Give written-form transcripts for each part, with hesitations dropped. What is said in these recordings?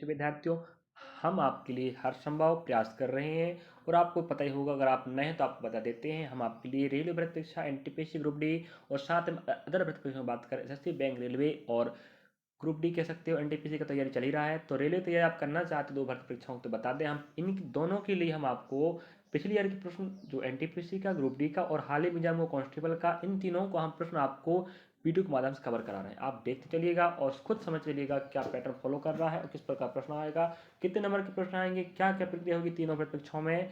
अच्छे विद्यार्थियों, हम आपके लिए हर संभव प्रयास कर रहे हैं और आपको पता ही होगा, अगर आप नए हैं तो आपको बता देते हैं, हम आपके लिए रेलवे भर्ती परीक्षा, एनटीपीसी ग्रुप डी और साथ में अदर भर्ती परीक्षा में बात करें, एसएससी, बैंक, रेलवे और ग्रुप डी कह सकते हो, एनटीपीसी का तैयारी चल ही रहा है। तो रेलवे तैयारी आप करना चाहते हो दो भर्ती परीक्षाओं तो बता दें, हम इन दोनों के लिए हम आपको पिछली ईयर के प्रश्न जो एनटीपीसी का, ग्रुप डी का और हाल ही में जम्मू कांस्टेबल का, इन तीनों को हम प्रश्न आपको वीडियो के माध्यम से कवर करा रहे हैं। आप देखते चलिएगा और खुद समझ चलिएगा क्या पैटर्न फॉलो कर रहा है और किस प्रकार प्रश्न आएगा, कितने नंबर के प्रश्न आएंगे, क्या क्या प्रक्रिया होगी तीनों परीक्षाओं में।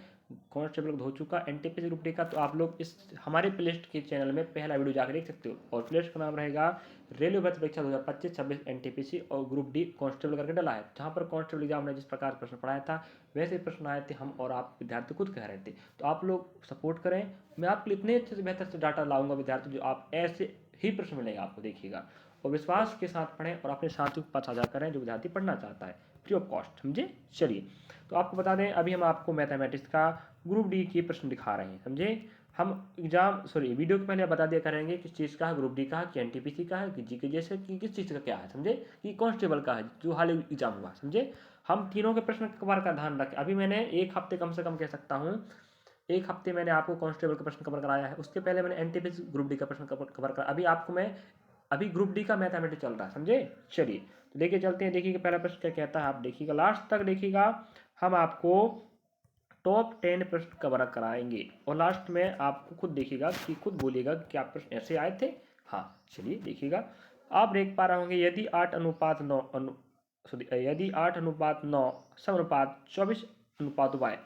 कांस्टेबल हो चुका, एनटीपीसी ग्रुप डी का, तो आप लोग इस हमारे प्लेलिस्ट के चैनल में पहला वीडियो जाकर देख सकते हो और प्लेलिस्ट का नाम रहेगा रेलवे भर्ती परीक्षा 2025-26 एनटीपीसी और ग्रुप डी कांस्टेबल करके डाला है, जहां पर कांस्टेबल एग्जाम ने जिस प्रकार प्रश्न पढ़ाया था वैसे प्रश्न आए थे, हम और आप विद्यार्थी खुद कह रहे थे। तो आप लोग सपोर्ट करें, मैं आपके लिए इतने अच्छे से बेहतर से डाटा लाऊंगा विद्यार्थी, जो आप ऐसे ही प्रश्न मिलेगा आपको, देखिएगा। और विश्वास के साथ पढ़ें और अपने साथियों के पास साझा करें जो विद्यार्थी पढ़ना चाहता है, फ्री ऑफ कॉस्ट, समझे। चलिए, तो आपको बता दें, अभी हम आपको मैथमेटिक्स का ग्रुप डी के प्रश्न दिखा रहे हैं, समझे। हम वीडियो के पहले बता दिया करेंगे किस चीज़ का है, ग्रुप डी का है कि एनटीपीसी का है कि जीके जैसे कि किस चीज़ का क्या है, समझे, कि कांस्टेबल का है जो हाल ही एग्जाम हुआ, समझे। हम तीनों के प्रश्न कवर का ध्यान रखें। अभी मैंने एक हफ्ते कम से कम कह सकता हूँ, एक हफ्ते मैंने आपको कांस्टेबल का प्रश्न कवर कराया है, उसके पहले मैंने एनटीपीसी ग्रुप डी का प्रश्न कवर करा, अभी आपको मैं अभी ग्रुप डी का मैथमेटिक्स चल रहा है, समझे। चलिए, तो देखिए चलते हैं, देखिए पहला प्रश्न क्या कहता है, आप देखिएगा लास्ट तक देखिएगा, हम आपको टॉप 10 प्रश्न कवर कराएंगे और लास्ट में आपको खुद देखिएगा कि खुद बोलिएगा कि क्या प्रश्न ऐसे आए थे। हाँ, चलिए देखिएगा, आप देख पा रहे होंगे, यदि 8:9 समानुपात 24:y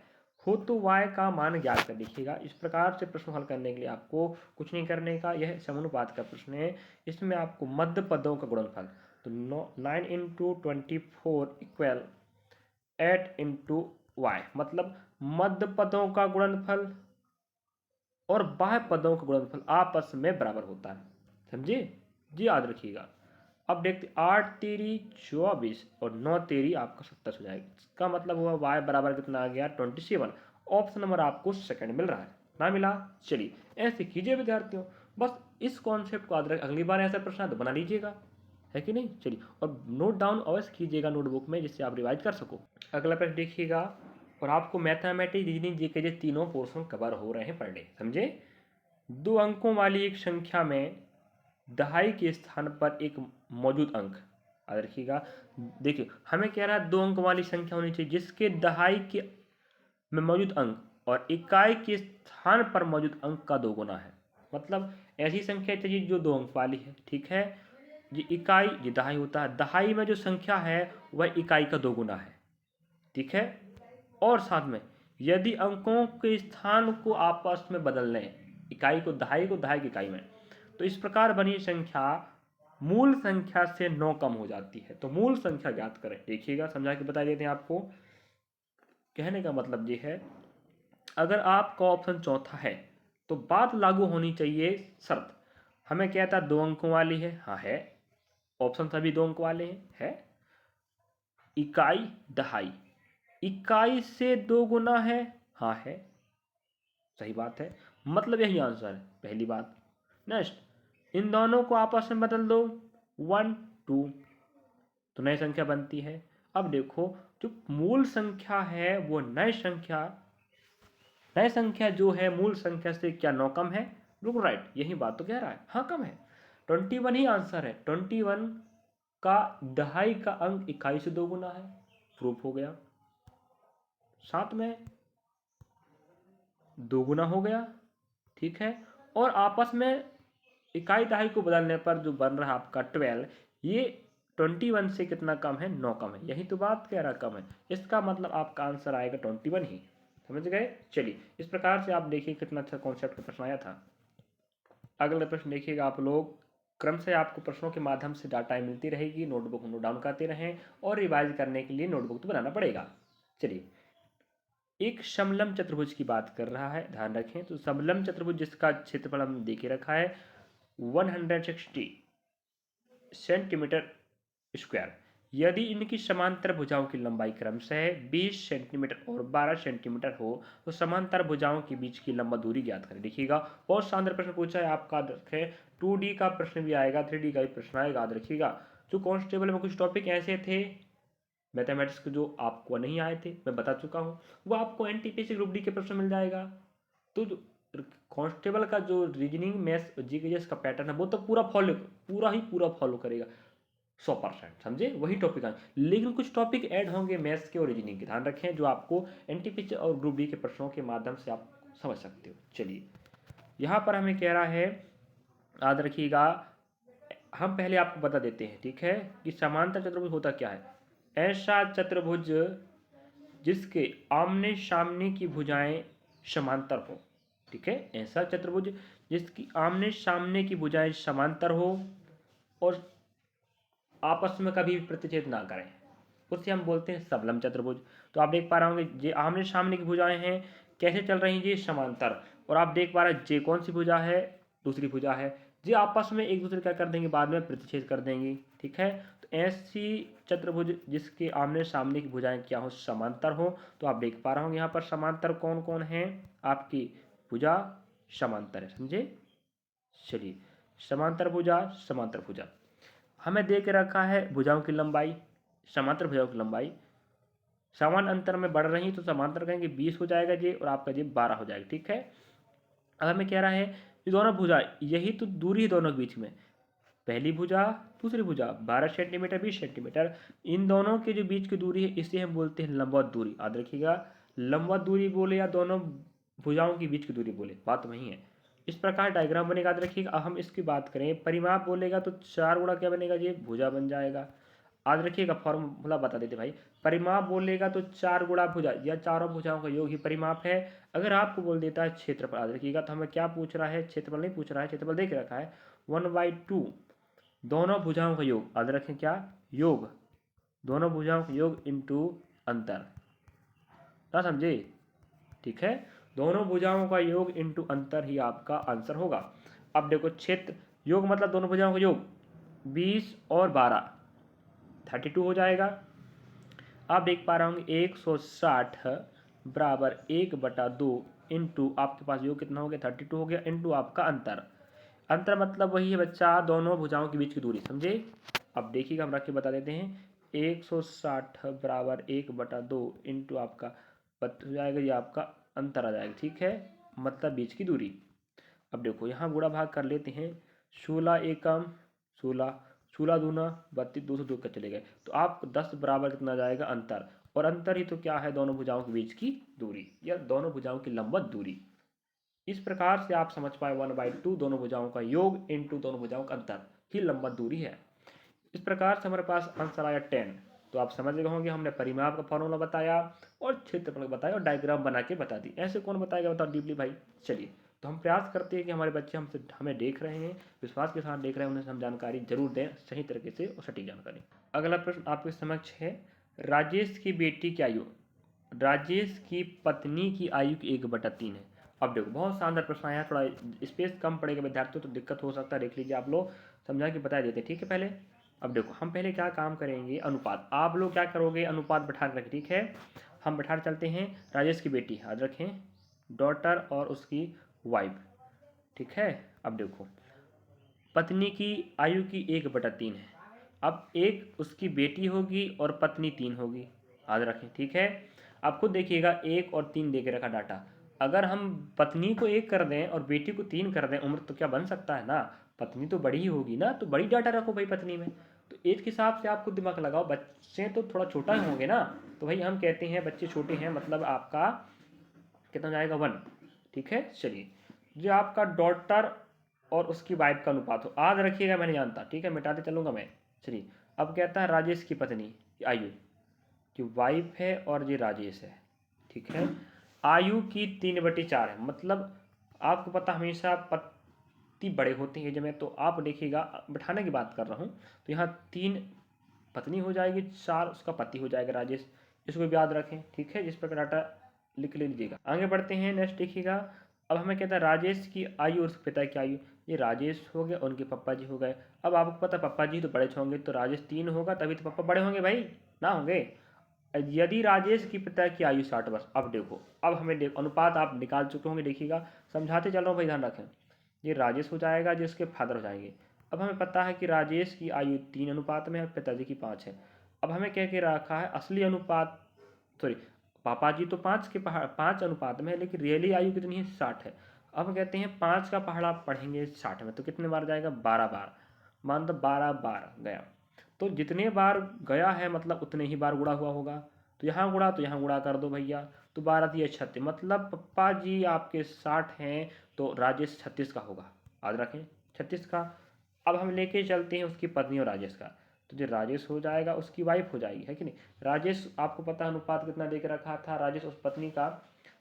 हो तो y का मान ज्ञात कर। देखिएगा, इस प्रकार से प्रश्न हल करने के लिए आपको कुछ नहीं करने का, यह समानुपात का प्रश्न है, इसमें आपको मध्य पदों का गुणनफल, तो 9 × 24 इक्वल 8 × y, मतलब मध्य पदों का गुणनफल और बाह्य पदों का गुणनफल आपस में बराबर होता है, समझे जी, याद रखिएगा। अब देखते, 8 तेरी 24 और 9 तेरी आपका 27 हो जाएगा, इसका मतलब हुआ y बराबर कितना आ गया 27। ऑप्शन नंबर आपको सेकंड मिल रहा है, ना मिला। चलिए, ऐसे कीजिए विद्यार्थियों, बस इस कॉन्सेप्ट को याद रखें, अगली बार ऐसा प्रश्न तो बना लीजिएगा, है कि नहीं। चलिए, और नोट डाउन अवश्य कीजिएगा नोटबुक में, जिससे आप रिवाइज कर सको। अगला प्रश्न देखिएगा, और आपको मैथमेटिक्स, रीजनिंग, जीके के तीनों पोर्शन कवर हो रहे हैं पर डे, समझे। 2 अंकों वाली एक संख्या में दहाई के स्थान पर एक मौजूद अंक, याद रखिएगा। देखिए, हमें कह रहा है 2 अंक वाली संख्या होनी चाहिए जिसके दहाई के में मौजूद अंक और इकाई के स्थान पर मौजूद अंक का 2 गुना है, मतलब ऐसी संख्या चाहिए जो 2 अंक वाली है, ठीक है। ये इकाई, ये दहाई होता है, दहाई में जो संख्या है वह इकाई का 2 गुना है, ठीक है। और साथ में यदि अंकों के स्थान को आपस में बदल लें, इकाई को दहाई की इकाई में, तो इस प्रकार बनी संख्या मूल संख्या से 9 कम हो जाती है। तो मूल संख्या ज्ञात करें, देखिएगा समझा के बता देते हैं आपको। कहने का मतलब ये है, अगर आपका ऑप्शन चौथा है तो बात लागू होनी चाहिए शर्त। हमें क्या था, 2 अंकों वाली है, हाँ है, ऑप्शन सभी 2 अंक वाले हैं, है। इकाई दहाई, इकाई से 2 गुना है, हाँ है, सही बात है, मतलब यही आंसर है, पहली बात। नेक्स्ट, इन दोनों को आपस में बदल दो, 1 2, तो नई संख्या बनती है। अब देखो, जो मूल संख्या है वो नई संख्या जो है मूल संख्या से क्या 9 कम है, बिल्कुल राइट, यही बात तो कह रहा है, हाँ कम है, 21 ही आंसर है। 21 का दहाई का अंक इकाई से 2 गुना है, प्रूफ हो गया। साथ में 2 गुना हो गया, ठीक है। और आपस में इकाई दहाई को बदलने पर जो बन रहा आपका 12, ये 21 से कितना कम है, 9 कम है, यही तो बात कह रहा कम है, इसका मतलब आपका आंसर आएगा 21 ही, समझ गए। चलिए, इस प्रकार से आप देखिए कितना अच्छा कॉन्सेप्ट का प्रश्न आया था। अगला प्रश्न देखिएगा आप लोग, क्रम से आपको प्रश्नों के माध्यम से डाटा मिलती रहेगी, नोटबुक नोट डाउन करते रहें और रिवाइज करने के लिए नोटबुक तो बनाना पड़ेगा। चलिए, एक समलंब चतुर्भुज की बात कर रहा है, ध्यान रखें। तो समलंब चतुर्भुज जिसका क्षेत्रफल हमने देखे रखा है 160 सेंटीमीटर स्क्वायर, यदि इनकी समांतर भुजाओं की लंबाई क्रमशः 20 सेंटीमीटर और 12 सेंटीमीटर हो तो समांतर भुजाओं के बीच की लंबा दूरी ज्ञात करें। देखिएगा, बहुत शानदार प्रश्न पूछा है आपका, रखें 2D का प्रश्न भी आएगा, 3D का भी प्रश्न आएगा, याद रखिएगा। जो कांस्टेबल में कुछ टॉपिक ऐसे थे मैथमेटिक्स के जो आपको नहीं आए थे मैं बता चुका हूँ, वो आपको एनटीपीसी ग्रुप डी के प्रश्न मिल जाएगा। तो कांस्टेबल का जो रीजनिंग मैथ्स जीके का पैटर्न है वो तो पूरा फॉलो करेगा 100%, समझे, वही टॉपिक आए, लेकिन कुछ टॉपिक ऐड होंगे मैथ्स के और रीजनिंग के, ध्यान रखें, जो आपको एनटीपीसी और ग्रुप डी के प्रश्नों के माध्यम से आप समझ सकते हो। चलिए यहाँ पर हमें कह रहा है, याद रखिएगा, हम पहले आपको बता देते हैं, ठीक है, कि समांतर चतुर्भुज होता क्या है। ऐसा चतुर्भुज जिसके आमने सामने की भुजाएं समांतर हो, ठीक है, ऐसा चतुर्भुज जिसकी आमने सामने की भुजाएं समांतर हो और आपस में कभी भी प्रतिच्छेद ना करें, उसे हम बोलते हैं सबलम चतुर्भुज। तो आप देख पा रहे होंगे ये आमने सामने की भुजाएं हैं, कैसे चल रही हैं, ये समांतर, और आप देख पा रहे हैं ये कौन सी भुजा है, दूसरी भुजा है, ये आपस में एक दूसरे क्या कर देंगे, बाद में प्रतिच्छेद कर देंगी, ठीक है। तो ऐसी चतुर्भुज जिसके आमने सामने की भुजाएं क्या हो, समांतर हो। तो आप देख पा रहे होंगे यहाँ पर समांतर कौन कौन है, आपकी भुजा समांतर है, समझे। चलिए समांतर भुजा हमें दे के रखा है, भुजाओं की लंबाई, समांतर भुजाओं की लंबाई समान अंतर में बढ़ रही, तो समांतर कहेंगे 20 हो जाएगा ये, और आपका ये 12 हो जाएगा, ठीक है। अब हमें कह रहा है ये दोनों भुजा, यही तो दूरी है दोनों के बीच में, पहली भुजा दूसरी भुजा 12 सेंटीमीटर 20 सेंटीमीटर, इन दोनों के जो बीच की दूरी है इसे हम बोलते हैं लंबवत दूरी, याद रखिएगा, लंबवत दूरी बोले या दोनों भुजाओं के बीच की दूरी बोले, बात वही है। इस प्रकार डायग्राम बनेगा, याद रखिएगा। अब हम इसकी बात करें, परिमाप बोलेगा तो 4 गुणा क्या बनेगा, ये भुजा बन जाएगा, याद रखिएगा, फॉर्मूला बता देते भाई। परिमाप बोलेगा तो 4 गुणा भुजा, या चारों भुजाओं का योग ही परिमाप है। अगर आपको बोल देता है क्षेत्रफल, याद रखिएगा, तो हमें क्या पूछ रहा है, क्षेत्रफल नहीं पूछ रहा है, क्षेत्रफल दे के रखा है 1/2 दोनों भुजाओं का योग, याद रखें क्या, योग, दोनों भुजाओं का योग इंटू अंतर, ना समझे, ठीक है, दोनों भुजाओं का योग इंटू अंतर ही आपका आंसर होगा। अब देखो क्षेत्र योग मतलब दोनों भुजाओं का योग 20 और 12 32 हो जाएगा। आप देख पा रहे होंगे 160 बराबर 1/2 इंटू आपके पास योग कितना हो गया 32 हो गया, इंटू आपका अंतर, अंतर मतलब वही है बच्चा, दोनों भुजाओं के बीच की दूरी, समझे। अब देखिएगा हम रख के बता देते हैं, 160 बराबर 1/2 इंटू आपका हो जाएगा, ये आपका अंतर आ जाएगा, ठीक है, मतलब बीच की दूरी। अब देखो यहाँ गुणा भाग कर लेते हैं, 16 एकम 16, 16 दूना 32, 2 का चले गए, तो आप 10 बराबर कितना जाएगा अंतर, और अंतर ही तो क्या है, दोनों भुजाओं के बीच की दूरी या दोनों भुजाओं की लंबवत दूरी। इस प्रकार से आप समझ पाए 1/2 दोनों भुजाओं का योग इंटू दोनों भुजाओं का अंतर ही लंबवत दूरी है। इस प्रकार से हमारे पास आंसर आया 10। तो आप समझ गए होंगे, हमने परिमाप का फॉर्मूला बताया और क्षेत्रफल बताया और डायग्राम बना के बता दी, ऐसे कौन बताएगा बताओ डीपली भाई। चलिए तो हम प्रयास करते हैं कि हमारे बच्चे हमें देख रहे हैं, विश्वास के साथ देख रहे हैं, उन्हें हम जानकारी जरूर दें सही तरीके से और सटीक जानकारी। अगला प्रश्न आपके समक्ष है, राजेश की बेटी की आयु, राजेश की पत्नी की आयु की 1/3 है। अब देखो बहुत शानदार प्रश्न आया है, थोड़ा स्पेस कम पड़ेगा विद्यार्थियों तो दिक्कत हो सकता है, देख लीजिए आप लोग, समझा के बता देते, ठीक है। पहले अब देखो हम पहले क्या काम करेंगे, अनुपात, आप लोग क्या करोगे, अनुपात बैठा के रखें, ठीक है, हम बैठा चलते हैं, राजेश की बेटी, याद रखें, डॉटर और उसकी वाइफ, ठीक है। अब देखो पत्नी की आयु की 1/3 है, अब एक उसकी बेटी होगी और पत्नी 3 होगी, याद रखें, ठीक है। आप खुद देखिएगा 1 और 3 दे के रखा डाटा, अगर हम पत्नी को 1 कर दें और बेटी को 3 कर दें, उम्र तो क्या बन सकता है ना, पत्नी तो बड़ी ही होगी ना, तो बड़ी डाटा रखो भाई पत्नी में। तो एज के हिसाब से आप खुद दिमाग लगाओ, बच्चे तो थोड़ा छोटा ही होंगे ना, तो भाई हम कहते हैं बच्चे छोटे हैं, मतलब आपका कितना जाएगा 1, ठीक है। चलिए जो आपका डॉटर और उसकी वाइफ का अनुपात हो, याद रखिएगा, मैं नहीं जानता, ठीक है, मिटाते चलूंगा मैं। चलिए अब कहता है राजेश की पत्नी की आयु, जो वाइफ है और ये राजेश है, ठीक है, आयु की 3/4 है, मतलब आपको पता हमेशा पति बड़े होते हैं एज में, तो आप देखिएगा बैठाने की बात कर रहा हूँ, तो यहाँ 3 पत्नी हो जाएगी, 4 उसका पति हो जाएगा राजेश, इसको भी याद रखें, ठीक है, जिस प्रकार डाटा लिख ले लीजिएगा। आगे बढ़ते हैं, नेक्स्ट देखिएगा। अब हमें कहता है राजेश की आयु और उसके पिता की आयु, ये राजेश हो गए, उनके पापा जी हो गए। अब आपको पता पापा जी तो बड़े होंगे, तो राजेश 3 होगा, तभी तो पापा बड़े होंगे भाई, ना होंगे। यदि राजेश की पिता की आयु 60 वर्ष, अब देखो, अब हमें देखो अनुपात आप निकाल चुके होंगे, देखिएगा समझाते चल रहा हूँ भाई, ध्यान रखें, ये राजेश हो जाएगा, जिसके फादर हो जाएंगे। अब हमें पता है कि राजेश की आयु 3 अनुपात में है, पिताजी की 5 है। अब हमें क्या कह रखा है, असली अनुपात, सॉरी, पापा जी तो 5 अनुपात में है, लेकिन रियली आयु कितनी है, 60 है। अब हम कहते हैं 5 का पहाड़ा पढ़ेंगे 60 में, तो कितने बार जाएगा, 12 बार, मान लो 12 बार गया। तो जितने बार गया है मतलब उतने ही बार गुणा हुआ होगा, तो यहाँ गुणा तो यहाँ गुणा कर दो भैया, तो 12 दिए 36, मतलब पप्पा जी आपके 60 हैं, तो राजेश 36 का होगा, याद रखें 36 का। अब हम लेके चलते हैं उसकी पत्नी और राजेश का, तो जो राजेश हो जाएगा उसकी वाइफ हो जाएगी, है कि नहीं। राजेश आपको पता है अनुपात कितना देके रखा था, राजेश उस पत्नी का,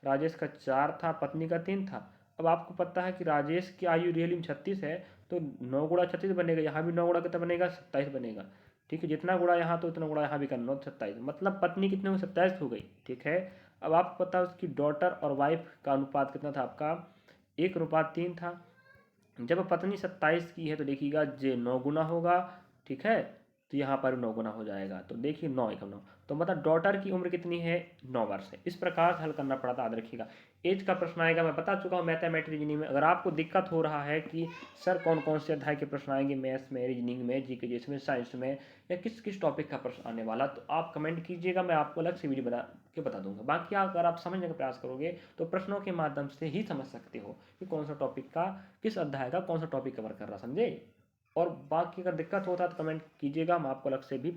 राजेश का 4 था, पत्नी का 3 था। अब आपको पता है कि राजेश की आयु रियली में 36 है, तो 9 गुणा 36 बनेगा, यहाँ भी 9 गुणा कितना बनेगा, 27 बनेगा। ठीक है, जितना गुणा यहाँ तो उतना गुणा यहाँ भी करना, 27, मतलब पत्नी कितने हो, 27 हो गई। ठीक है, अब आपको पता है उसकी डॉटर और वाइफ का अनुपात कितना था आपका, 1:3 था। जब पत्नी 27 की है तो देखिएगा जे 9 गुना होगा, ठीक है, तो यहाँ पर 9 गुना हो जाएगा, तो देखिए 9 एकम 9, तो मतलब डॉटर की उम्र कितनी है, 9 वर्ष है। इस प्रकार से हल करना पड़ा था, याद रखिएगा। एज का प्रश्न आएगा, मैं बता चुका हूँ मैथमेटिक्स रीजनिंग में। अगर आपको दिक्कत हो रहा है कि सर कौन कौन से अध्याय के प्रश्न आएंगे, मैथ्स में, रीजनिंग में, जीके जीएस में, साइंस में, या किस किस टॉपिक का प्रश्न आने वाला, तो आप कमेंट कीजिएगा, मैं आपको अलग से वीडियो बना के बता दूंगा। बाकी अगर आप समझने का प्रयास करोगे तो प्रश्नों के माध्यम से ही समझ सकते हो कि कौन सा टॉपिक का, किस अध्याय का कौन सा टॉपिक कवर कर रहा, समझे। और बाकी अगर दिक्कत होता है तो कमेंट कीजिएगा, हम आपको अलग से भी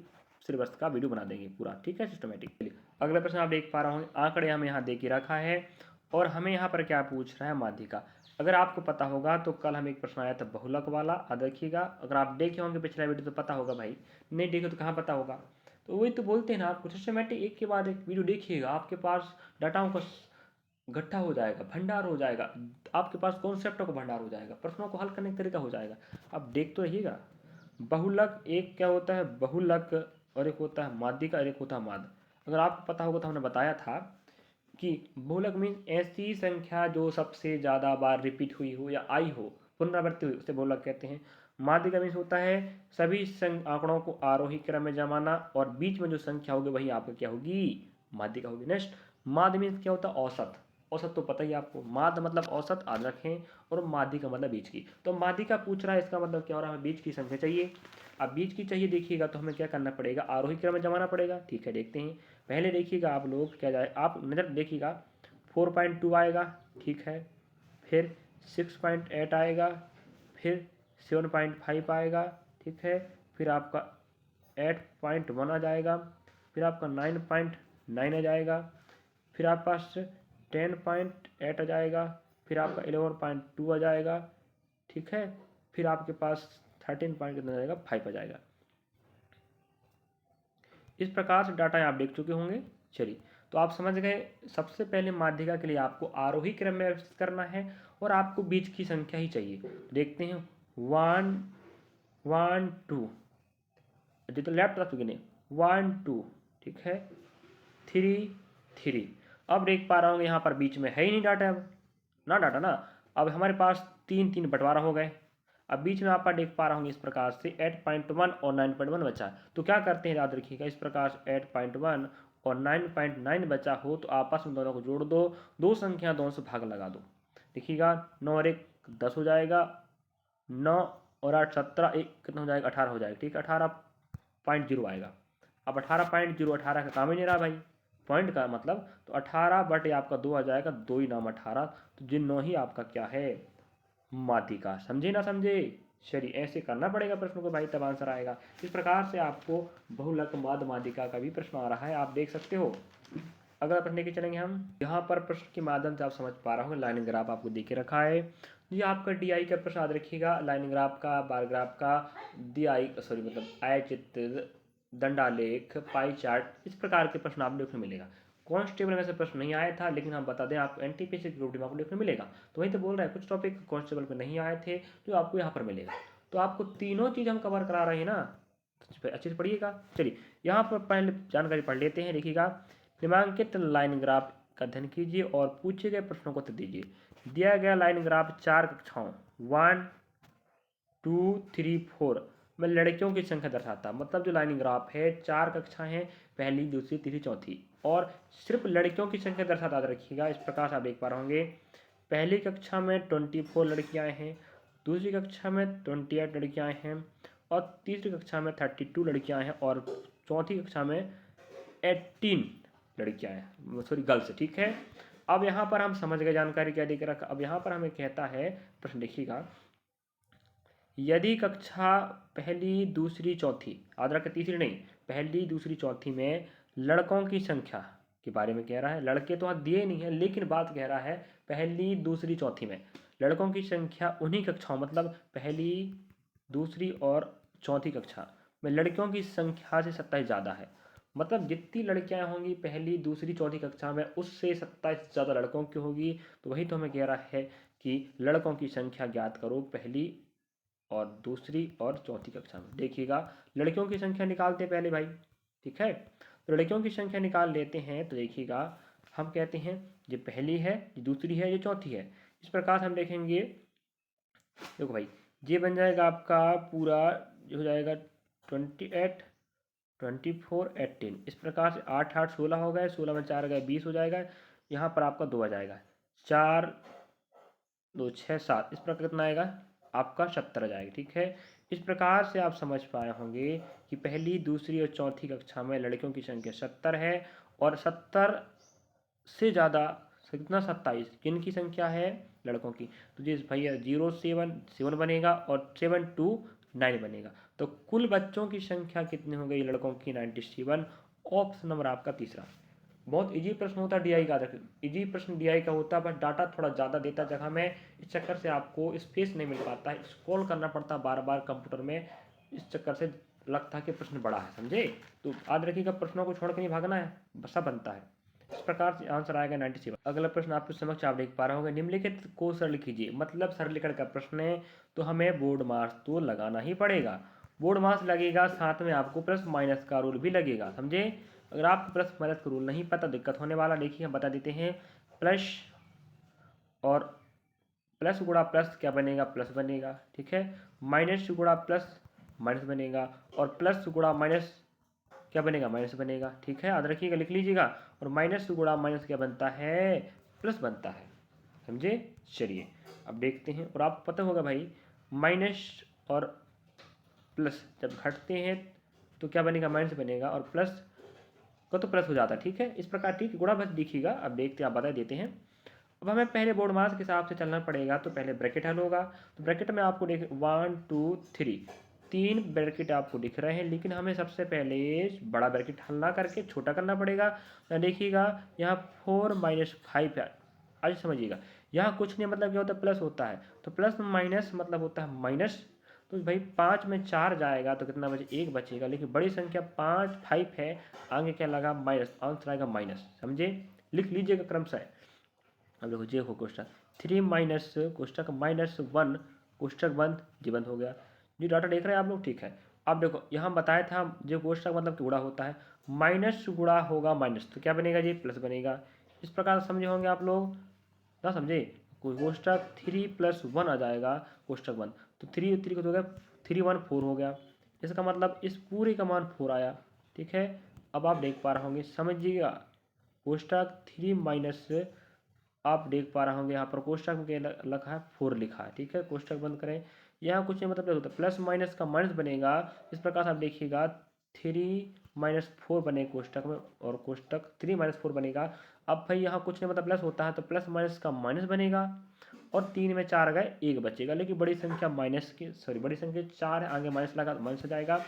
सिलेबस का वीडियो बना देंगे पूरा, ठीक है, सिस्टमेटिक। अगला प्रश्न आप देख पा रहे हो, आंकड़े हमें यहाँ दे के रखा है, और हमें यहाँ पर क्या पूछ रहा है, माध्यिका। अगर आपको पता होगा तो कल हमें एक प्रश्न आया था बहुलक वाला, देखिएगा, अगर आप देखे होंगे पिछला वीडियो तो पता होगा भाई, नहीं देखे तो कहाँ पता होगा। तो वही तो बोलते हैं ना, आपको सिस्टमेटिक एक के बाद एक वीडियो देखिएगा, आपके पास डाटाओं का गट्ठा हो जाएगा, भंडार हो जाएगा, आपके पास कॉन्सेप्टों का भंडार हो जाएगा, प्रश्नों को हल करने का तरीका हो जाएगा। आप देख तो रहिएगा। बहुलक एक क्या होता है, बहुलक, और एक होता है माध्यिका, और एक होता है माद। अगर आपको पता होगा तो हमने बताया था कि बहुलक मीन्स ऐसी संख्या जो सबसे ज़्यादा बार रिपीट हुई हो या आई हो, पुनरावृत्ति हुई, उसे बहुलक कहते हैं। माध्यिका मीन्स होता है सभी आंकड़ों को आरोही क्रम में जमाना, और बीच में जो संख्या होगी वही आपका क्या होगी, माध्यिका होगी। नेक्स्ट, माध्य मीन्स क्या होता है, औसत। औसत तो पता ही आपको, माध्य मतलब औसत, याद रखें, और माध्यिका मतलब बीच की। तो माध्यिका पूछ रहा है, इसका मतलब क्या हो रहा है, हमें बीच की संख्या चाहिए। अब बीच की चाहिए, देखिएगा तो हमें क्या करना पड़ेगा, आरोही क्रम में जमाना पड़ेगा। ठीक है, देखते हैं। पहले देखिएगा आप लोग क्या जाए, आप नज़र देखिएगा, 4.2 आएगा, ठीक है, फिर 6.8 आएगा, फिर 7.5 आएगा, ठीक है, फिर आपका 8.1 आ जाएगा, फिर आपका 9.9 आ जाएगा, फिर आपके पास 10.8 आ जाएगा, फिर आपका 11.2 आ जाएगा, ठीक है, फिर आपके पास 13 पॉइंट कितना आ जाएगा, 5 आ जाएगा। इस प्रकार से डाटा आप देख चुके होंगे। चलिए, तो आप समझ गए, सबसे पहले माध्यिका के लिए आपको आरोही क्रम में व्यवस्थित करना है, और आपको बीच की संख्या ही चाहिए। देखते हैं, 1 1 2, तो लेफ्ट तरफ गिने, 1 2, ठीक है, 3 3। अब देख पा रहा हूँ यहाँ पर बीच में है ही नहीं डाटा, अब ना डाटा ना, अब हमारे पास 3 3 बंटवारा हो गए। अब बीच में आप देख पा रहा हूँ इस प्रकार से 8.1 और 9.1 बचा, तो क्या करते हैं, याद रखिएगा, इस प्रकार से 8.1 और 9.9 बचा हो तो आपस में दोनों को जोड़ दो, दो संख्या दोनों से भाग लगा दो। देखिएगा, 9 और 1 10 हो जाएगा, 9 और 8 17, एक कितना हो जाएगा, 18 हो जाएगा, ठीक है, 18.0 आएगा। अब 18.0, 18 का काम ही नहीं रहा भाई, पॉइंट का मतलब, तो 18 बटे आपका 2 आ जाएगा, 2 ही नाम 18, तो जिन 9 ही आपका क्या है, माध्यिका। समझे ना समझे, चलिए ऐसे करना पड़ेगा प्रश्नों को भाई, तब आंसर आएगा। इस प्रकार से आपको बहुलक माध्य माध्यिका का भी प्रश्न आ रहा है, आप देख सकते हो। अगला प्रश्न लेके चलेंगे हम, यहाँ पर प्रश्न के माध्यम से आप समझ पा रहा हूँ, लाइन ग्राफ आपको दे के रखा है। ये आपका DI का प्रश्न याद रखिएगा, लाइन ग्राफ का, बार ग्राफ का, DI सॉरी मतलब आय चित्र, दंडालेख, पाई चार्ट, इस प्रकार के प्रश्न आपको देखने मिलेगा। कांस्टेबल में से प्रश्न नहीं आया था, लेकिन हम बता दें आपको NTPC ग्रुप डी में आपको देखने मिलेगा। तो वही तो बोल रहा है, कुछ टॉपिक कांस्टेबल में नहीं आए थे जो आपको यहाँ पर मिलेगा। तो आपको तीनों चीज़ हम कवर करा रहे हैं ना, अच्छे से पढ़िएगा। चलिए, यहाँ पर पहले जानकारी पढ़ लेते हैं। देखिएगा, निम्नांकित लाइन ग्राफ का अध्ययन कीजिए और पूछे गए प्रश्नों को उत्तर दीजिए। दिया गया लाइन ग्राफ 4 कक्षाओं 1 2 3 4 में लड़कियों की संख्या दर्शाता, मतलब जो लाइन ग्राफ है 4 कक्षाएं हैं, पहली दूसरी तीसरी चौथी, और सिर्फ लड़कियों की संख्या दर्शाता, याद रखिएगा। इस प्रकार से आप देख पा रहे होंगे, पहली कक्षा में 24 लड़कियां हैं, दूसरी कक्षा में 28 लड़कियां हैं, और तीसरी कक्षा में 32 लड़कियां हैं, और चौथी कक्षा में 18 लड़कियां हैं, सॉरी गर्ल्स, ठीक है। अब यहाँ पर हम समझ गए जानकारी क्या देख रखा। अब यहाँ पर हमें कहता है प्रश्न देखिएगा, यदि कक्षा पहली दूसरी चौथी, याद रखें तीसरी नहीं, पहली दूसरी चौथी में लड़कों की संख्या के बारे में कह रहा है। लड़के तो वहाँ दिए नहीं है, लेकिन बात कह रहा है पहली दूसरी चौथी में लड़कों की संख्या उन्हीं कक्षाओं, मतलब पहली दूसरी और चौथी कक्षा में लड़कियों की संख्या से 27 ज़्यादा है। मतलब जितनी लड़कियां होंगी पहली दूसरी चौथी कक्षा में, उससे 27 ज़्यादा लड़कों की होगी। तो वही तो हमें कह रहा है कि लड़कों की संख्या ज्ञात करो पहली और दूसरी और चौथी कक्षा में। देखिएगा लड़कियों की संख्या निकालते हैं पहले भाई, ठीक है। तो लड़कियों की संख्या निकाल लेते हैं। तो देखिएगा हम कहते हैं ये पहली है, ये दूसरी है, ये चौथी है। इस प्रकार हम देखेंगे, देखो भाई ये बन जाएगा आपका पूरा, जो हो जाएगा 28, 24, 18। इस प्रकार से 8 8 16 हो गए, 16 में 4 गए 20 हो जाएगा। यहाँ पर आपका 2 आ जाएगा, 4 2 6 7, इस प्रकार कितना आएगा आपका 70 आ जाएगा, ठीक है। इस प्रकार से आप समझ पाए होंगे कि पहली दूसरी और चौथी कक्षा में लड़कियों की संख्या 70 है, और 70 से ज़्यादा कितना 27 किन की संख्या है, लड़कों की। तो जी भैया 0 7 7 बनेगा और 7 2 9 बनेगा। तो कुल बच्चों की संख्या कितनी हो गई लड़कों की 97। ऑप्शन नंबर आपका तीसरा। बहुत इजी प्रश्न होता है डीआई का, इजी प्रश्न डीआई का होता है, बस डाटा थोड़ा ज़्यादा देता जगह में, इस चक्कर से आपको स्पेस नहीं मिल पाता है, स्क्रॉल करना पड़ता बार बार कंप्यूटर में, इस चक्कर से लगता है कि प्रश्न बड़ा है, समझे। तो याद रखिएगा प्रश्नों को छोड़ के नहीं भागना है, सब बनता है। इस प्रकार से आंसर आएगा 97। अगला प्रश्न आपके समक्ष आप देख पा रहे होंगे, निम्नलिखित को सरल कीजिए। मतलब सरलीकरण का प्रश्न है, तो हमें बोर्ड मार्क्स तो लगाना ही पड़ेगा। बोर्ड मार्क्स लगेगा, साथ में आपको प्लस माइनस का रूल भी लगेगा, समझे। अगर आपको प्लस माइनस का रूल नहीं पता, दिक्कत होने वाला। देखिए हम बता देते हैं, प्लस और प्लस गुणा प्लस क्या बनेगा, प्लस बनेगा, ठीक है। माइनस गुणा प्लस माइनस बनेगा, और प्लस गुणा माइनस क्या बनेगा, माइनस बनेगा, ठीक है। याद रखिएगा, लिख लीजिएगा। और माइनस गुणा माइनस क्या बनता है, प्लस बनता है, समझे। चलिए अब देखते हैं, और आपको पता होगा भाई माइनस और प्लस जब घटते हैं तो क्या बनेगा, माइनस बनेगा, और प्लस का तो प्लस हो जाता है, ठीक है। इस प्रकार ठीक गुणा बस दिखिएगा। अब देखते हैं, आप बता देते हैं। अब हमें पहले बोर्ड मास के हिसाब से चलना पड़ेगा, तो पहले ब्रैकेट हल होगा। तो ब्रैकेट में आपको देख 1 2 3 तीन ब्रैकेट आपको दिख रहे हैं, लेकिन हमें सबसे पहले बड़ा ब्रैकेट हल ना करके छोटा करना पड़ेगा। देखिएगा यहाँ 4 -5 है, आज समझिएगा। यहाँ कुछ नहीं, मतलब क्या होता है, प्लस होता है। तो प्लस माइनस मतलब होता है माइनस। तो भाई 5 में 4 जाएगा तो कितना बचे, 1 बचेगा। लेकिन बड़ी संख्या 5 5 है, आगे क्या लगा, माइनस, आंसर आएगा माइनस, समझे। लिख लीजिएगा क्रमशः। अब देखो जे हो कोष्टक 3 माइनस कोष्टक -1 कोष्टक बंद, जी बंद हो गया। जी डाटा देख रहे हैं आप लोग, ठीक है। अब देखो यहाँ बताया था जो कोष्टक मतलब गुणा होता है, माइनस गुणा होगा माइनस, तो क्या बनेगा जी, प्लस बनेगा। इस प्रकार समझे होंगे आप लोग ना, समझे। कोष्टक 3 + 1 आ जाएगा कोष्टक बंद। तो 3 3 हो गया, 3 1 4 हो गया। इसका मतलब इस पूरे का मान 4 आया, ठीक है। अब आप देख पा रहे होंगे, समझिएगा कोष्टक 3 माइनस, आप देख पा रहे होंगे यहाँ पर कोष्टक में लिखा है 4 लिखा है, ठीक है। कोष्टक बंद करें, यहाँ कुछ नहीं, मतलब होता है प्लस माइनस का माइनस बनेगा। इस प्रकार से आप देखिएगा 3 - 4 बने कोष्टक में, और कोष्टक 3 - 4 बनेगा। अब भाई यहाँ कुछ नहीं, मतलब प्लस होता है, तो प्लस माइनस का माइनस बनेगा, और 3 में 4 गए 1 बचेगा। लेकिन बड़ी संख्या माइनस की, सॉरी बड़ी संख्या 4 है, आगे माइनस लगा तो माइनस हो जाएगा।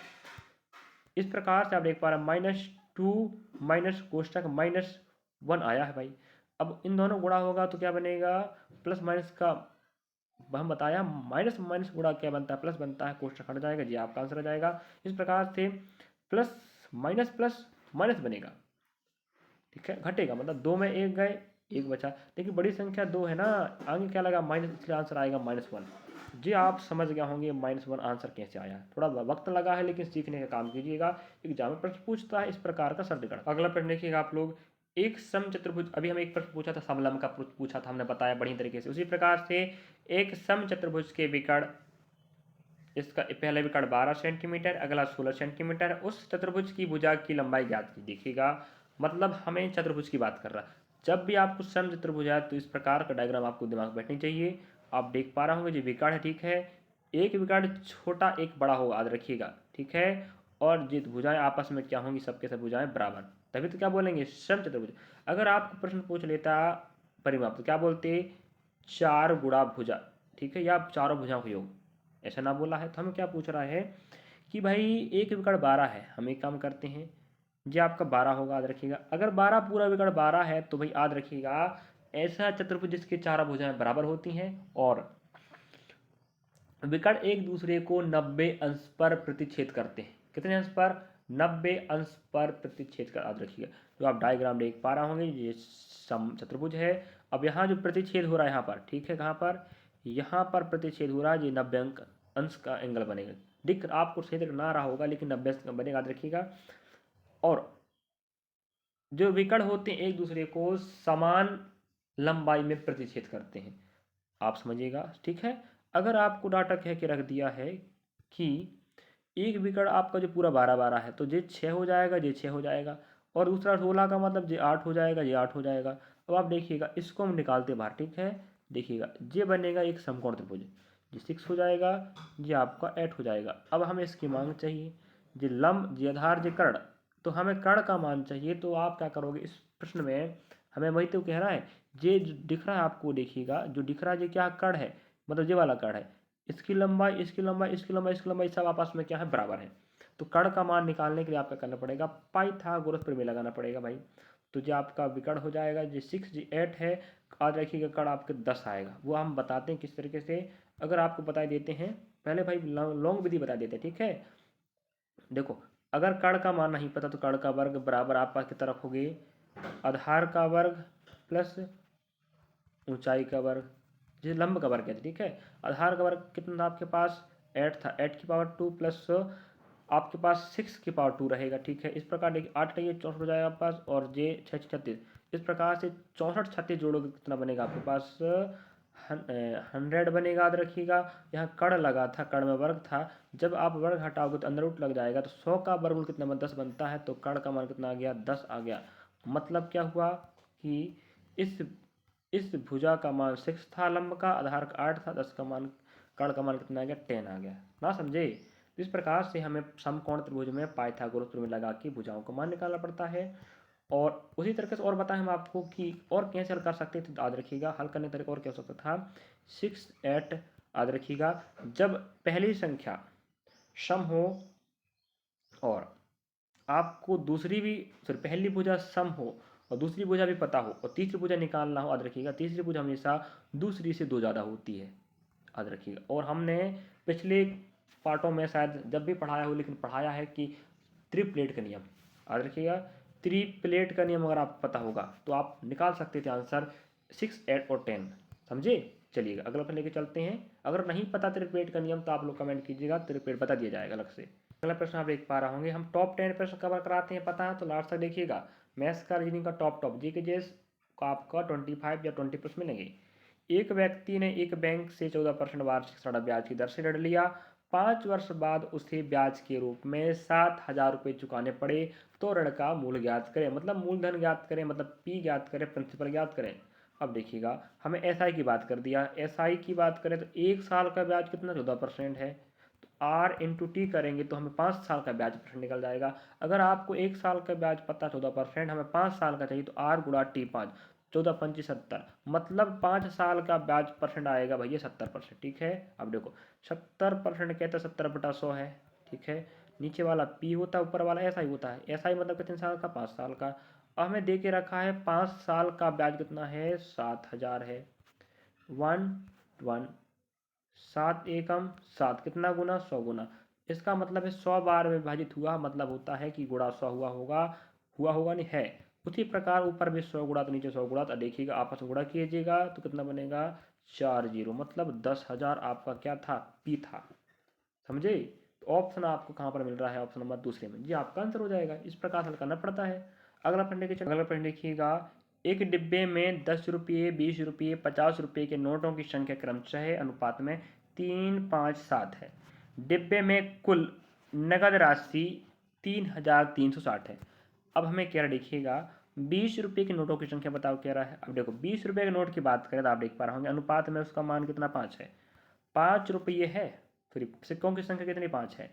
इस प्रकार से आप देख पा रहे हैं -2 माइनस कोष्टक -1 आया है भाई। अब इन दोनों गुणा होगा तो क्या बनेगा, प्लस माइनस का हम बताया, माइनस माइनस गुणा क्या बनता है, प्लस बनता है, कोष्टक हट जाएगा, जी आपका आंसर आ जाएगा। इस प्रकार से प्लस माइनस बनेगा, ठीक है। घटेगा मतलब 2 में 1 गए 1 बचा, लेकिन बड़ी संख्या 2 है ना, आगे क्या लगा माइनस, इसलिए आंसर आएगा -1। जी आप समझ गए होंगे -1 आंसर कैसे आया। थोड़ा वक्त लगा है, लेकिन सीखने का काम कीजिएगा, एग्जाम में प्रश्न पूछता है इस प्रकार का सरलीकरण। अगला प्रश्न देखिएगा आप लोग, एक समचतुर्भुज, अभी हम एक प्रश्न पूछा था समलंब का पूछा था, हमने बताया बढ़िया तरीके से। उसी प्रकार से एक समचतुर्भुज के विकर्ण, इसका पहला विकर्ण 12 सेंटीमीटर, अगला 16 सेंटीमीटर, उस चतुर्भुज की भुजा की लंबाई ज्ञात की। देखिएगा मतलब हमें चतुर्भुज की बात कर रहा है। जब भी आपको समचतुर्भुज है तो इस प्रकार का डायग्राम आपको दिमाग में बैठनी चाहिए। आप देख पा रहे होंगे जो विकर्ण है, ठीक है। एक विकर्ण छोटा एक बड़ा होगा, याद रखिएगा, ठीक है। और ये भुजाएं आपस में क्या होंगी, सबके सब भुजाएं बराबर, तभी तो क्या बोलेंगे सम चतुर्भुज। अगर आपको प्रश्न पूछ लेता परिमाप तो क्या बोलते 4 गुणा भुजा, ठीक है, या चारों भुजाओं का योग, ऐसा ना बोला है। तो हमें क्या पूछ रहा है कि भाई एक विकर्ण 12 है, हम एक काम करते हैं, ये आपका 12 होगा, याद रखिएगा। अगर 12 पूरा विकर्ण 12 है तो भाई याद रखिएगा ऐसा चतुर्भुज जिसके चारों भुजाएं बराबर होती हैं और विकर्ण एक दूसरे को 90 अंश पर प्रतिच्छेद करते हैं। कितने अंश पर? 90 अंश पर प्रतिच्छेद कर, याद रखिएगा। जो आप डायग्राम देख पा रहे होंगे ये चतुर्भुज है। अब यहाँ जो प्रतिच्छेद हो रहा है यहाँ पर, ठीक है, कहाँ पर? यहाँ पर प्रतिच्छेद हो रहा है, ये 90 अंश का एंगल बनेगा। दिख आपको सही दिख ना रहा होगा लेकिन 90 अंश का बनेगा, याद रखिएगा। और जो विकर्ण होते हैं एक दूसरे को समान लंबाई में प्रतिच्छेद करते हैं, आप समझिएगा, ठीक है। अगर आपको डाटा कह के रख दिया है कि एक विकर्ण आपका जो पूरा 12 है तो ये 6 हो जाएगा, ये 6 हो जाएगा, और दूसरा 16 का मतलब ये 8 हो जाएगा, ये 8 हो जाएगा। अब आप देखिएगा इसको हम निकालते बाहर, ठीक है। देखिएगा ये बनेगा एक समकोण त्रिभुज, ये 6 हो जाएगा, ये आपका 8 हो जाएगा। अब हमें इसकी मांग चाहिए, ये लंब, ये आधार, ये कर्ण, तो हमें कर्ण का मान चाहिए। तो आप क्या करोगे इस प्रश्न में, हमें वही तो कह रहा है, ये जो दिख रहा है आपको, देखिएगा जो दिख रहा है ये क्या कर्ण है, मतलब ये वाला कर्ण है, इसकी लंबाई, इसकी लंबाई, इसकी लंबाई, इसकी लंबाई सब आपस में क्या है, बराबर है। तो कर्ण का मान निकालने के लिए आपका करना पड़ेगा पाइथागोरस प्रमेय लगाना पड़ेगा भाई। तो जो आपका विकर्ण हो जाएगा जो 6 जी 8 है, याद रखिएगा कर्ण आपके 10 आएगा। वो हम बताते हैं किस तरीके से, अगर आपको बता देते हैं पहले भाई लॉन्ग विधि बता देते हैं, ठीक है। देखो अगर कर्ण का मान नहीं पता तो कर्ण का वर्ग बराबर आप पास कितना रखोगे, आधार का वर्ग प्लस ऊंचाई का वर्ग, जिसे लंब का वर्ग कहते हैं, ठीक है। आधार का वर्ग कितना था आपके पास, 8 था, 8 की पावर 2 प्लस आपके पास 6 की पावर 2 रहेगा, ठीक है। इस प्रकार देखिए 8 ये 64 हो जाएगा आपके पास, और जे 6 36, इस प्रकार से 64 36 जोड़ोगे कितना बनेगा आपके पास 100 बनेगा, याद रखिएगा। यहाँ कर्ण लगा था, कर्ण में वर्ग था, जब आप वर्ग हटाओगे तो अंदर रूट लग जाएगा, तो 100 का वर्गमूल कितना 10 बनता है, तो कर्ण का मान कितना आ गया 10 आ गया। मतलब क्या हुआ कि इस इस भुजा का मान 6 था, लंब का, आधार का 8 था, 10 का मान, कर्ण का मान कितना आ गया 10 आ गया ना, समझे। तो इस प्रकार से हमें समकोण त्रिभुज में पाइथागोरस प्रमेय लगा के भुजाओं का मान निकालना पड़ता है। और उसी तरीके से और बताएं हम आपको कि और कैसे हल कर सकते थे, तो याद रखिएगा हल करने का तरीका और क्या हो सकता था, 6 8, याद रखिएगा जब पहली संख्या सम हो और आपको दूसरी भी, सॉरी पहली भुजा सम हो और दूसरी भुजा भी पता हो और तीसरी भुजा निकालना हो, याद रखिएगा तीसरी भुजा हमेशा दूसरी से 2 ज़्यादा होती है, याद रखिएगा। और हमने पिछले पार्टों में शायद जब भी पढ़ाया हो, लेकिन पढ़ाया है कि त्रिप्लेट का नियम, याद रखिएगा। त्रिप्लेट का नियम अगर आपको पता होगा तो आप निकाल सकते थे आंसर 6 8 और 10, समझे। चलिएगा अगला प्रश्न लेके चलते हैं। अगर नहीं पता त्रिप्लेट का नियम तो आप लोग कमेंट कीजिएगा, त्रिप्लेट बता दिया जाएगा अलग से। अगला प्रश्न आप देख पा रहे होंगे, हम टॉप 10 प्रश्न कवर कराते हैं, पता है तो लास्ट तक देखिएगा। मैथ्स का रीजनिंग का टॉप जी के जेस का आपका 25 या 20 प्रश्न मिलेंगे। एक व्यक्ति ने एक बैंक से 14% वार्षिक ऋण ब्याज की दर से ऋण लिया, 5 वर्ष बाद उसे ब्याज के रूप में 7,000 रुपये चुकाने पड़े, तो ऋण का मूल ज्ञात करें, मतलब मूलधन ज्ञात करें, मतलब पी ज्ञात करें, प्रिंसिपल ज्ञात करें। अब देखिएगा हमें एसआई की बात कर दिया, एसआई की बात करें तो 1 साल का ब्याज कितना 14% है, तो आर इंटू टी करेंगे तो हमें 5 साल का ब्याज परसेंट निकल जाएगा। अगर आपको 1 साल का ब्याज पता 14%, हमें 5 साल का चाहिए, तो आर गुणा टी 5, 14 पंची 70, मतलब 5 साल का ब्याज परसेंट आएगा भैया 70%, ठीक है। अब देखो 70% कहते हैं 70/100 है, ठीक है। नीचे वाला पी होता है, ऊपर वाला ऐसा ही होता है, ऐसा ही मतलब कितने साल का 5 साल का। अब हमें दे के रखा है 5 साल का ब्याज कितना है 7,000 है, 1 1 7 एकम 7, कितना गुना 100 गुना, इसका मतलब है 100 बार में विभाजित हुआ, मतलब होता है कि गुणा 100 हुआ होगा नहीं है। उसी प्रकार ऊपर भी 100 गुणा तो नीचे 100 गुणा, तो देखिएगा आपस में गुणा कीजिएगा तो कितना बनेगा 4 जीरो, मतलब 10,000 आपका क्या था पी था, समझे। तो ऑप्शन आपको कहाँ पर मिल रहा है, ऑप्शन नंबर दूसरे में, जी आपका आंसर हो जाएगा। इस प्रकार हल करना पड़ता है। अगला प्रश्न देखिएगा, एक डिब्बे में 10 रुपये 20 रुपये 50 रुपये के नोटों की संख्या क्रमशः अनुपात में 3 5 7 है। डिब्बे में कुल नगद राशि 3,360 है। अब हमें क्या देखिएगा 20 रुपये के नोटों की संख्या बताओ क्या रहा है। अब देखो 20 रुपये के नोट की बात करें तो आप देख पा रहे होंगे अनुपात में उसका मान कितना 5 है, 5 रुपये है, फिर सिक्कों की संख्या कितनी 5 है,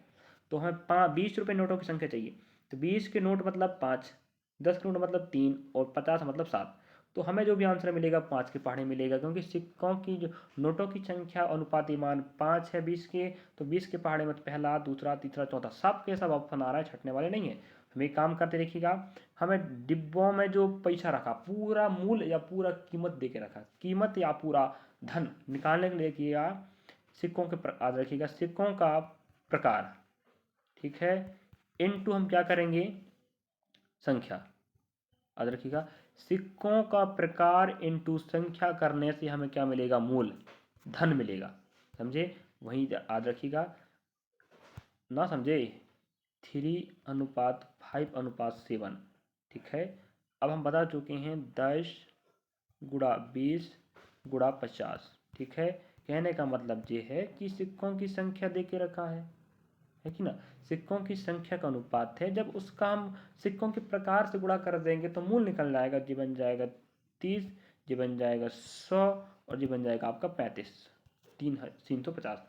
तो हमें 20 रुपये नोटों की संख्या चाहिए। तो 20 के नोट मतलब 5, 10 के नोट मतलब 3 और 50 मतलब 7। तो हमें जो भी आंसर मिलेगा 5 के पहाड़े मिलेगा, क्योंकि सिक्कों की जो नोटों की संख्या अनुपाती मान 5 है 20 के। तो 20 के पहाड़े में पहला, दूसरा, तीसरा, चौथा सब के सब ऑप्शन आ रहा है, छटने वाले नहीं है। हम एक काम करते देखिएगा, हमें डिब्बों में जो पैसा रखा पूरा मूल या पूरा कीमत दे के रखा, कीमत या पूरा धन निकालने के लिए किया सिक्कों के याद रखिएगा सिक्कों का प्रकार, ठीक है, इनटू हम क्या करेंगे संख्या। याद रखिएगा सिक्कों का प्रकार इनटू संख्या करने से हमें क्या मिलेगा, मूल धन मिलेगा। समझे, वहीं याद रखिएगा, ना समझे 3:5:7, ठीक है। अब हम बता चुके हैं 10 गुणा 20 गुणा 50, ठीक है। कहने का मतलब ये है कि सिक्कों की संख्या दे के रखा है कि ना, सिक्कों की संख्या का अनुपात है, जब उसका हम सिक्कों के प्रकार से गुणा कर देंगे तो मूल निकल जाएगा, जी बन जाएगा 30, जी बन जाएगा 100 और जी बन जाएगा आपका 35, 350।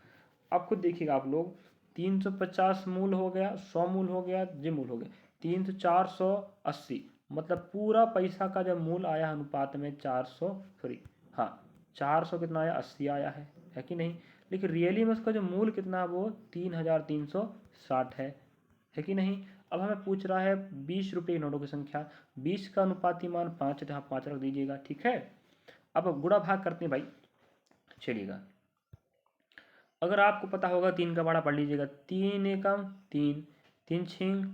अब खुद देखिएगा आप लोग, 350 मूल हो गया, 100 मूल हो गया, जी मूल हो गया, 480, मतलब पूरा पैसा का जब मूल आया अनुपात में 400, सॉरी हाँ 400 कितना आया, 80 आया है कि नहीं। लेकिन रियली में उसका जो मूल कितना है वो 3360 है कि नहीं। अब हमें पूछ रहा है 20 रुपये नोटों की संख्या, 20 का अनुपाती मान 5 है, तो यहाँ 5 रख दीजिएगा, ठीक है। अब गुणा भाग करते हैं भाई, चलिएगा। अगर आपको पता होगा 3 का पहाड़ा पढ़ लीजिएगा, 3 एकम 3, 3 छींग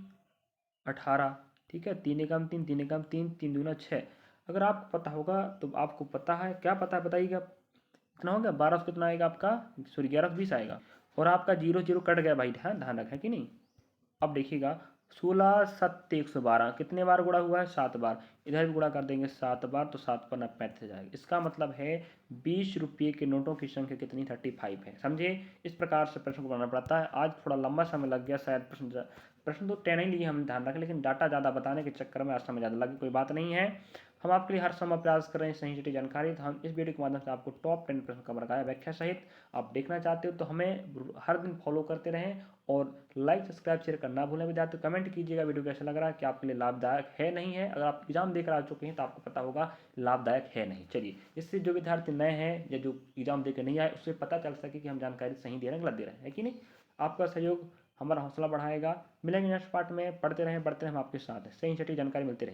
18, ठीक है, 3 एकम 3, 3 एकम 3, 3 दूना 6। अगर आपको पता होगा तो आपको पता है, क्या पता है बताइएगा, कितना हो गया 12 सौ कितना आएगा आपका, सॉरी 1120 आएगा। और आपका 0 0 कट गया भाई, ध्यान रखें कि नहीं। अब देखिएगा 16 7 112 कितने बार गुणा हुआ है, 7 बार। इधर भी गुणा कर देंगे 7 बार, तो 7 पर 35 जाएगा। इसका मतलब है 20 रुपये के नोटों की संख्या कितनी, 35 है। समझे, इस प्रकार से प्रश्न को बनाना पड़ता है। आज थोड़ा लंबा समय लग गया, शायद प्रश्न तो 10 ही लिए हमने, ध्यान रखें, लेकिन डाटा ज़्यादा बताने के चक्कर में आज समय ज़्यादा लगी, कोई बात नहीं है। हम आपके लिए हर समय प्रयास कर रहे हैं सही सही जानकारी। तो हम इस वीडियो के माध्यम से आपको टॉप 10 प्रश्न कवर कराया व्याख्या सहित। आप देखना चाहते हो तो हमें हर दिन फॉलो करते रहें, और लाइक सब्सक्राइब शेयर करना भूलें। विद्यार्थी कमेंट कीजिएगा वीडियो कैसा लग रहा है, कि आपके लिए लाभदायक है नहीं है। अगर आप एग्जाम देकर आ चुके हैं तो आपको पता होगा लाभदायक है नहीं। चलिए, इससे जो विद्यार्थी नए हैं या जो एग्जाम देकर नहीं आए उससे पता चल सके कि हम जानकारी सही दे रहे हैं गलत दे रहे हैं, है कि नहीं। आपका सहयोग हमारा हौसला बढ़ाएगा। मिलेंगे नेक्स्ट पार्ट में, पढ़ते रहें बढ़ते रहें, हम आपके साथ हैं, सही सटीक जानकारी मिलती रहेगी।